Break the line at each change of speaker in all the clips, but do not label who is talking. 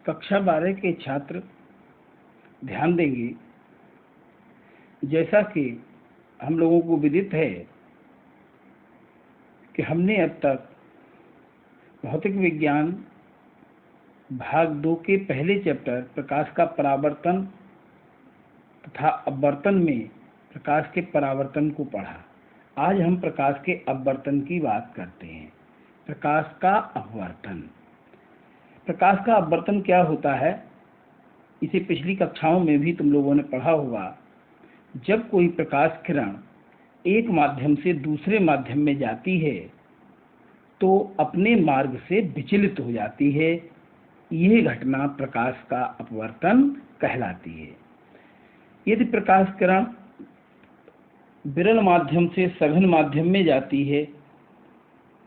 कक्षा 12 के छात्र ध्यान देंगे। जैसा कि हम लोगों को विदित है कि हमने अब तक भौतिक विज्ञान भाग 2 के पहले चैप्टर प्रकाश का परावर्तन तथा अपवर्तन में प्रकाश के परावर्तन को पढ़ा। आज हम प्रकाश के अपवर्तन की बात करते हैं। प्रकाश का अपवर्तन। प्रकाश का अपवर्तन क्या होता है, इसे पिछली कक्षाओं में भी तुम लोगों ने पढ़ा होगा। जब कोई प्रकाश किरण एक माध्यम से दूसरे माध्यम में जाती है तो अपने मार्ग से विचलित हो जाती है। यह घटना प्रकाश का अपवर्तन कहलाती है। यदि प्रकाश किरण विरल माध्यम से सघन माध्यम में जाती है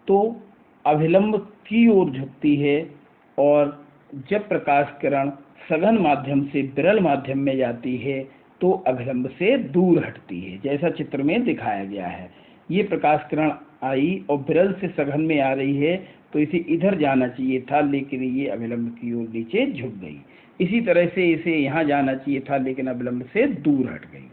तो अभिलंब की ओर झुकती है, और जब प्रकाश किरण सघन माध्यम से विरल माध्यम में जाती है तो अभिलंब से दूर हटती है, जैसा चित्र में दिखाया गया है। ये प्रकाश किरण आई और विरल से सघन में आ रही है तो इसे इधर जाना चाहिए था, लेकिन ये अभिलंब की ओर नीचे झुक गई। इसी तरह से इसे यहाँ जाना चाहिए था, लेकिन अभिलंब से दूर हट गई।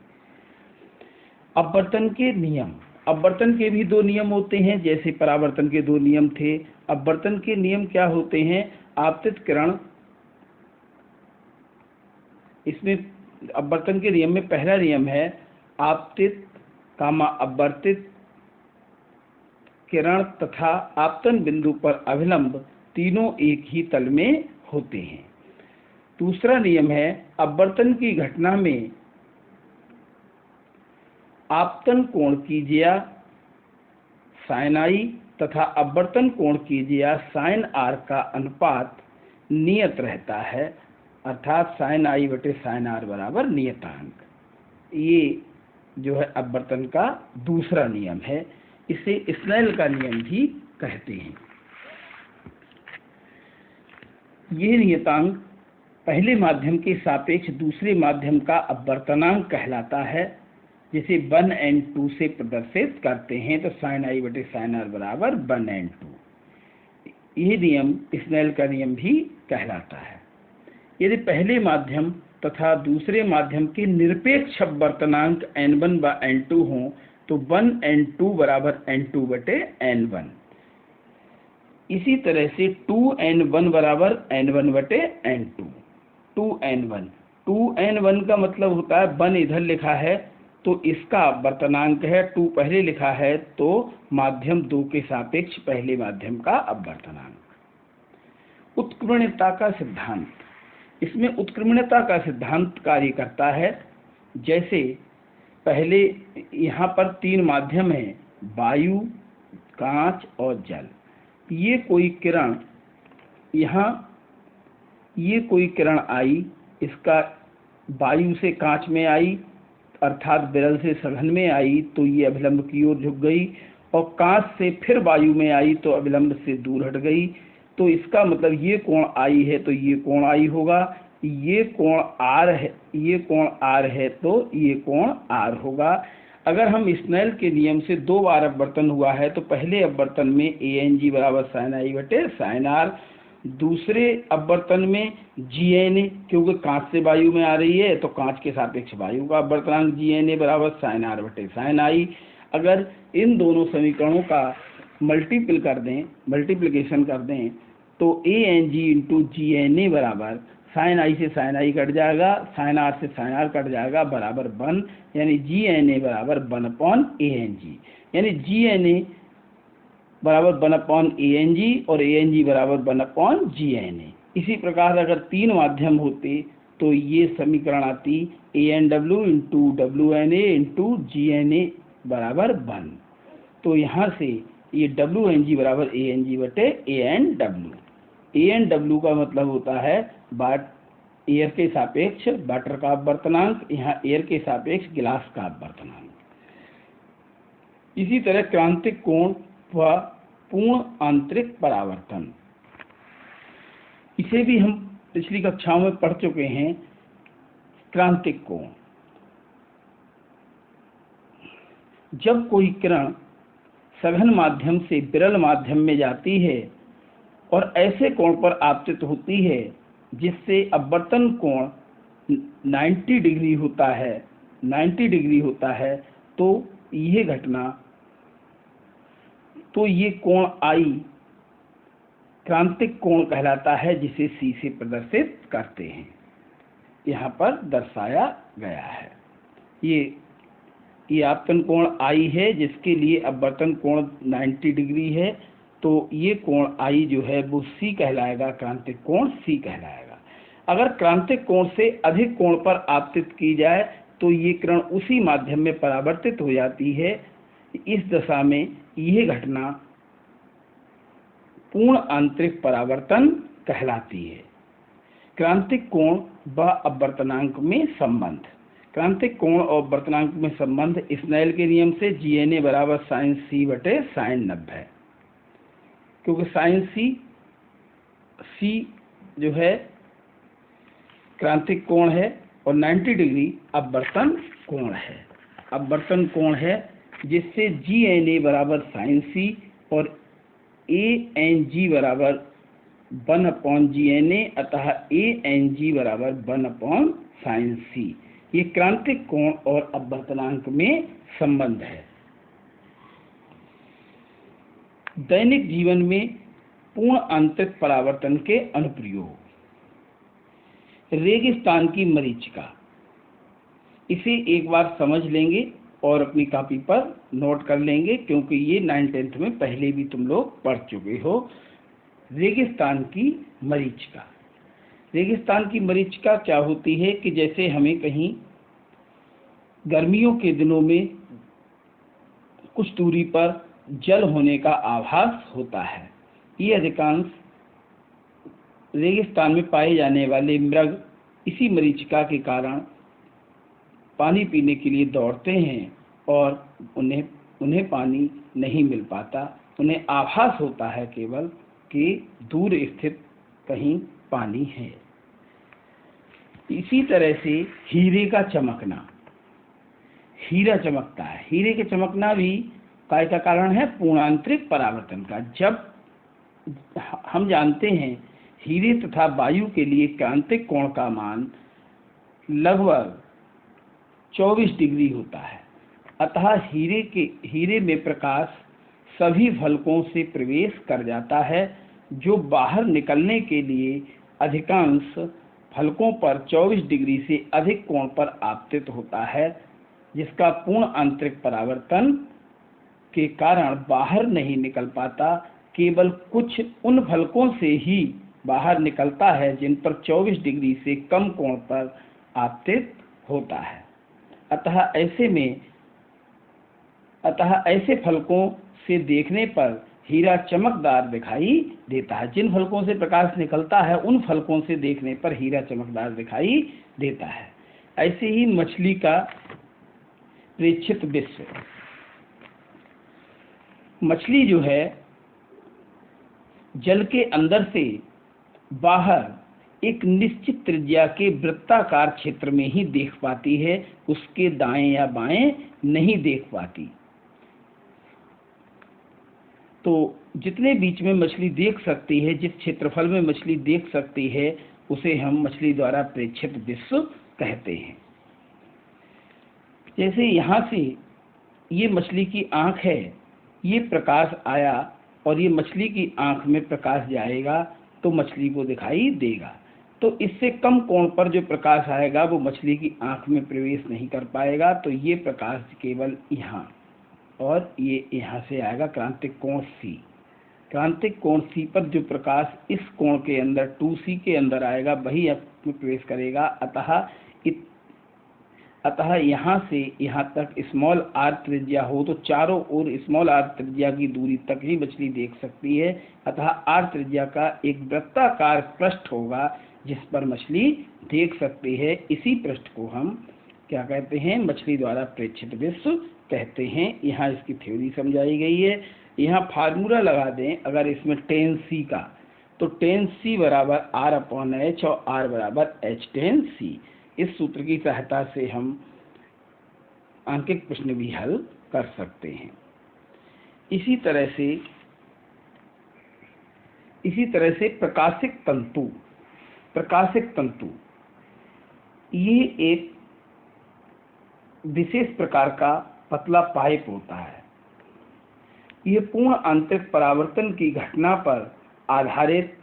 अपवर्तन के नियम। अपवर्तन के भी दो नियम होते हैं, जैसे परावर्तन के दो नियम थे। अपवर्तन के नियम क्या होते हैं? आपतित किरण, इसमें अपवर्तन के नियम में पहला नियम है आपतित कामा अपवर्तित किरण तथा आपतन बिंदु पर अभिलंब तीनों एक ही तल में होते हैं। दूसरा नियम है अपवर्तन की घटना में आपतन कोण की ज्या sin i तथा अपवर्तन कोण की ज्या sin r का अनुपात नियत रहता है, अर्थात sin i बटे sin r बराबर नियतांक। ये जो है अपवर्तन का दूसरा नियम है। इसे स्नेल का नियम भी कहते हैं। ये नियतांक पहले माध्यम के सापेक्ष दूसरे माध्यम का अपवर्तनांक कहलाता है, जिसे 1n2 से प्रदर्शित करते हैं। तो sin i बटे sin r बराबर 1n2। यह नियम स्नेल का नियम भी कहलाता है। यदि पहले माध्यम तथा दूसरे माध्यम के निरपेक्ष अपवर्तनांक n1 व n2 हों तो 1n2 बराबर n2 बटे n1। इसी तरह से 2n1 बराबर n1 बटे n2। 2n1 का मतलब होता है 1 इधर लिखा है तो इसका अपवर्तनांक है, 2 पहले लिखा है तो माध्यम 2 के सापेक्ष पहले माध्यम का अपवर्तनांक। उत्क्रमणीयता का सिद्धांत। इसमें उत्क्रमणीयता का सिद्धांत कार्य करता है। जैसे पहले यहाँ पर 3 माध्यम हैं, वायु, कांच और जल। ये कोई किरण आई, इसका वायु से कांच में आई अर्थात विरल से सघन में आई तो ये अभिलंब की ओर झुक गई, और कांच से फिर वायु में आई तो अभिलंब से दूर हट गई। तो इसका मतलब ये कोण आई है तो ये कोण आई होगा, ये कोण आर है, ये कोण आर है तो ये कोण आर होगा। अगर हम स्नेल के नियम से 2 बार अपवर्तन हुआ है तो पहले अपवर्तन में ANG बराबर sin i बटे sin r, दूसरे अपवर्तन में GNA, क्योंकि कांच से वायु में आ रही है तो कांच के सापेक्ष वायु का अपवर्तनांक GNA बराबर sin r बटे sin i। अगर इन दोनों समीकरणों का मल्टीप्लिकेशन कर दें तो ANG इंटू GNA बराबर sin i से sin i कट जाएगा, sin r से sin r कट जाएगा, बराबर 1, यानी GNA बराबर 1/ANG, यानी GNA बराबर 1/ANG और ANG बराबर 1/GNA। इसी प्रकार अगर 3 माध्यम होते तो ये समीकरण आती ANW into WNA into GNA बराबर 1। तो यहाँ से ये WNG बराबर ANG बटे ANW। ANW का मतलब होता है एयर के सापेक्ष वाटर का अपवर्तनांक, यहाँ एयर के सापेक्ष गिलास का अपवर्तनांक। इसी तरह क्रांतिक कोण व पूर्ण आंतरिक परावर्तन, इसे भी हम पिछली कक्षाओं में पढ़ चुके हैं। क्रांतिक कोण, जब कोई किरण सघन माध्यम से विरल माध्यम में जाती है और ऐसे कोण पर आपतित होती है जिससे अपवर्तन कोण 90 डिग्री होता है, तो ये कोण I क्रांतिक कोण कहलाता है, जिसे C से प्रदर्शित करते हैं, यहाँ पर दर्शाया गया है। ये आपतन कोण I है, जिसके लिए अपवर्तन कोण 90 डिग्री है, तो ये कोण I जो है वो C कहलाएगा, क्रांतिक कोण C कहलाएगा। अगर क्रांतिक कोण से अधिक कोण पर आपतित की जाए तो ये किरण उसी माध्यम में परावर्तित हो जाती है। इस दशा में यह घटना पूर्ण आंतरिक परावर्तन कहलाती है। क्रांतिक कोण व अपवर्तनांक में संबंध। क्रांतिक कोण और अपवर्तनांक में संबंध स्नेल के नियम से GNA बराबर sin C बटे sin 90 है, क्योंकि sin C जो है क्रांतिक कोण है और 90 डिग्री अपवर्तन कोण है, जिससे GNA बराबर sin C और ANG बराबर 1/GNA, अतः ANG बराबर 1/sin C। ये क्रांतिक कोण और अपवर्तनांक में संबंध है। दैनिक जीवन में पूर्ण आंतरिक परावर्तन के अनुप्रयोग। रेगिस्तान की मरीचिका, इसे एक बार समझ लेंगे और अपनी कॉपी पर नोट कर लेंगे, क्योंकि ये 9th-10th में पहले भी तुम लोग पढ़ चुके हो। रेगिस्तान की मरीचिका। रेगिस्तान की मरीचिका क्या होती है कि जैसे हमें कहीं गर्मियों के दिनों में कुछ दूरी पर जल होने का आभास होता है। ये अधिकांश रेगिस्तान में पाए जाने वाले मृग इसी मरीचिका के कारण पानी पीने के लिए दौड़ते हैं और उन्हें पानी नहीं मिल पाता। उन्हें आभास होता है केवल कि दूर स्थित कहीं पानी है। इसी तरह से हीरे का चमकना। हीरा चमकता है। हीरे के चमकना भी काय का कारण है? पूर्णांतरिक परावर्तन का। जब हम जानते हैं हीरे तथा वायु के लिए क्रांतिक कोण का मान लगभग 24 डिग्री होता है, अतः हीरे में प्रकाश सभी फलकों से प्रवेश कर जाता है, जो बाहर निकलने के लिए अधिकांश फलकों पर 24 डिग्री से अधिक कोण पर आपतित होता है, जिसका पूर्ण आंतरिक परावर्तन के कारण बाहर नहीं निकल पाता। केवल कुछ उन फलकों से ही बाहर निकलता है जिन पर 24 डिग्री से कम कोण पर आपतित होता है। अतः ऐसे फलकों से देखने पर हीरा चमकदार दिखाई देता है। जिन फलकों से प्रकाश निकलता है उन फलकों से देखने पर हीरा चमकदार दिखाई देता है। ऐसे ही मछली का प्रेक्षित विश्व। मछली जो है जल के अंदर से बाहर एक निश्चित त्रिज्या के वृत्ताकार क्षेत्र में ही देख पाती है, उसके दाएं या बाएं नहीं देख पाती। तो जितने बीच में मछली देख सकती है, जिस क्षेत्रफल में मछली देख सकती है, उसे हम मछली द्वारा प्रेक्षित विश्व कहते हैं। जैसे यहाँ से ये मछली की आंख है, ये प्रकाश आया और ये मछली की आंख में प्रकाश जाएगा तो मछली को दिखाई देगा। तो इससे कम कोण पर जो प्रकाश आएगा वो मछली की आंख में प्रवेश नहीं कर पाएगा। तो ये प्रकाश केवल यहाँ और ये यहाँ से आएगा क्रांतिक कोण C। क्रांतिक कोण C पर जो प्रकाश इस कोण के अंदर 2C के अंदर आएगा वही आंख में प्रवेश करेगा। अतः यहाँ से यहाँ तक स्मॉल r त्रिज्या हो तो चारों ओर स्मॉल r त्रिज्या की दूरी तक ही मछली देख सकती है। अतः r त्रिज्या का एक वृत्ताकार पृष्ठ होगा जिस पर मछली देख सकती है। इसी पृष्ठ को हम क्या कहते हैं? मछली द्वारा प्रेक्षित विश्व कहते हैं। यहाँ इसकी थ्योरी समझाई गई है। यहाँ फार्मूला लगा दें अगर इसमें tan C का, तो tan C बराबर R/H और R बराबर H tan C। इस सूत्र की सहायता से हम अंकित प्रश्न भी हल कर सकते हैं। इसी तरह से प्रकाशिक तंतु। प्रकाशिक तंतु ये एक विशेष प्रकार का पतला पाइप होता है। ये पूर्ण आंतरिक परावर्तन की घटना पर आधारित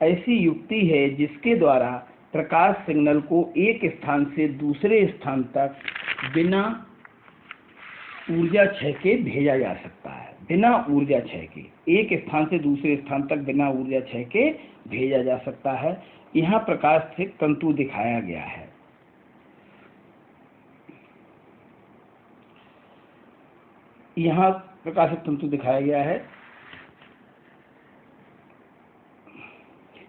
ऐसी युक्ति है जिसके द्वारा प्रकाश सिग्नल को एक स्थान से दूसरे स्थान तक बिना ऊर्जा क्षय के भेजा जा सकता है। बिना ऊर्जा क्षय के एक स्थान से दूसरे स्थान तक बिना ऊर्जा क्षय के भेजा जा सकता है। यहाँ प्रकाशिक तंतु दिखाया गया है। यहाँ प्रकाशिक तंतु दिखाया गया है।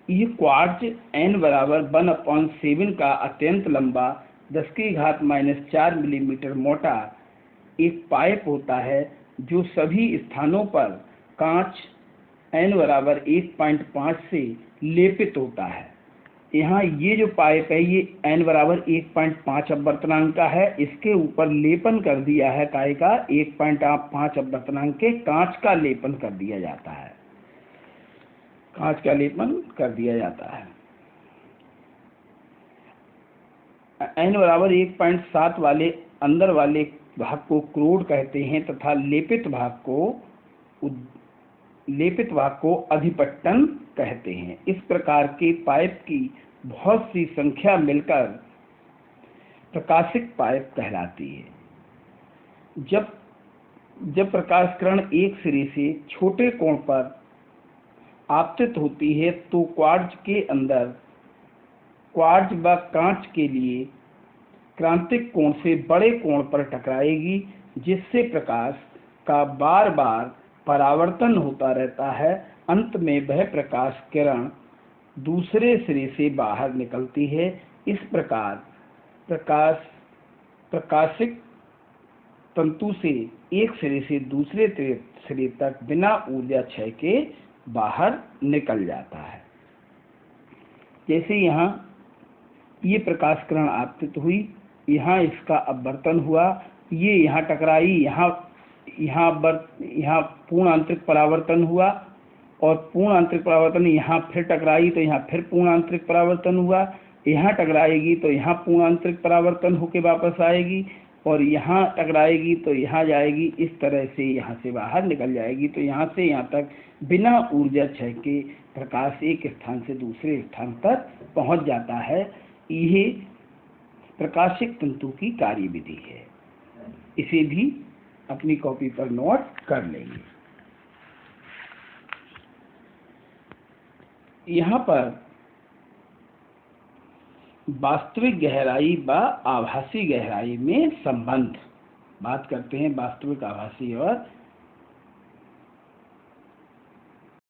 ये क्वार्ट्ज n बराबर 1/7 का अत्यंत लंबा 10⁻⁴ मिलीमीटर मोटा एक पाइप होता है जो सभी स्थानों पर कांच n बराबर 1.5 से लेपित होता है। यहाँ ये जो पाइप है ये n बराबर 1.5 अपवर्तनांक का है। इसके ऊपर लेपन कर दिया है काय का 1.5 अपवर्तनांक के कांच का लेपन कर दिया जाता है। कांच का लेपन कर दिया जाता है। n बराबर 1.7 वाले अंदर वाले भाग को क्रोड कहते हैं तथा लेपित भाग को अधिपट्टन कहते हैं। इस प्रकार के पाइप की बहुत सी संख्या मिलकर प्रकाशिक पाइप कहलाती है। जब प्रकाश किरण एक सिरे से छोटे कोण पर आपतित होती है तो क्वार्ट्ज के अंदर क्वार्ट्ज व कांच के लिए क्रांतिक कोण से बड़े कोण पर टकराएगी, जिससे प्रकाश का बार बार परावर्तन होता रहता है। अंत में वह प्रकाश किरण दूसरे सिरे से बाहर निकलती है। इस प्रकार प्रकाशिक तंतु से एक सिरे से दूसरे सिरे तक बिना ऊर्जा क्षय के बाहर निकल जाता है। जैसे यहाँ ये प्रकाश किरण आपतित हुई, यहाँ इसका अपवर्तन हुआ, ये यहाँ टकराई, यहाँ पूर्ण आंतरिक परावर्तन हुआ और पूर्ण आंतरिक परावर्तन यहाँ फिर टकराई तो यहाँ फिर पूर्ण आंतरिक परावर्तन हुआ, यहाँ टकराएगी तो यहाँ पूर्ण आंतरिक परावर्तन होके वापस आएगी और यहाँ टकराएगी तो यहाँ जाएगी। इस तरह से यहाँ से बाहर निकल जाएगी। तो यहाँ से यहाँ तक बिना ऊर्जा क्षय के प्रकाश एक स्थान से दूसरे स्थान तक पहुँच जाता है। यह प्रकाशिक तंतु की कार्यविधि है। इसे भी अपनी कॉपी पर नोट कर लेंगे। यहाँ पर वास्तविक गहराई व आभासी गहराई में संबंध बात करते हैं। वास्तविक, आभासी और